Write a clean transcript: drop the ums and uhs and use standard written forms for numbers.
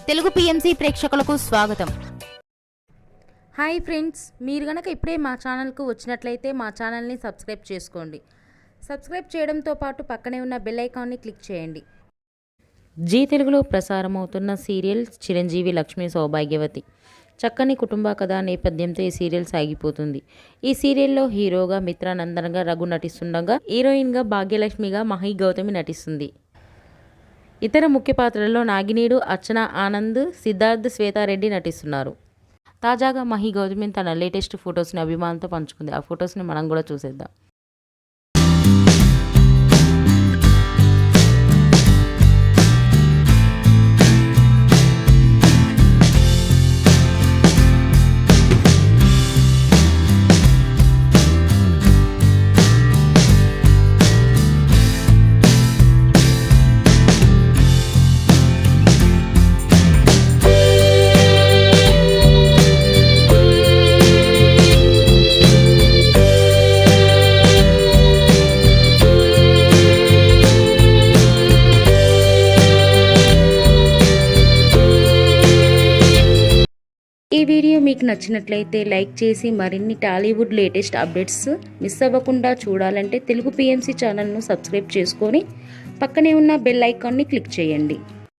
Telugu PMC ప్రేక్షకులకు స్వాగతం. Hi friends, మీరు గనక ఇప్పుడే మా ఛానల్కు వచ్చినట్లయితే మా ఛానల్ని సబ్స్క్రైబ్ చేసుకోండి. సబ్స్క్రైబ్ చేయడంతో పాటు పక్కనే ఉన్న బెల్ ఐకాన్ని క్లిక్ చేయండి. జీ తెలుగులో ప్రసారమవుతున్న సీరియల్ చిరంజీవి లక్ష్మీ సౌభాగ్యవతి. చక్కని కుటుంబ కథ నేపథ్యంతో ఈ సీరియల్ సాగిపోతుంది. ఈ సీరియల్లో హీరోగా మిత్రానందన్గా రఘు నటిస్తుండగా, హీరోయిన్గా భాగ్యలక్ష్మిగా మహి గౌతమి నటిస్తుంది. ఇతర ముఖ్య పాత్రల్లో నాగినీడు, అర్చన ఆనంద్, సిద్ధార్థ్, శ్వేతారెడ్డి నటిస్తున్నారు. తాజాగా మహి గౌతమి తన లేటెస్ట్ ఫొటోస్ని అభిమానులతో పంచుకుంది. ఆ ఫొటోస్ని మనం కూడా చూసేద్దాం. ఈ వీడియో మీకు నచ్చినట్లయితే లైక్ చేసి మరిన్ని టాలీవుడ్ లేటెస్ట్ అప్డేట్స్ మిస్ అవ్వకుండా చూడాలంటే తెలుగు పిఎంసి ఛానల్ను సబ్స్క్రైబ్ చేసుకొని పక్కనే ఉన్న బెల్ ఐకాన్ని క్లిక్ చేయండి.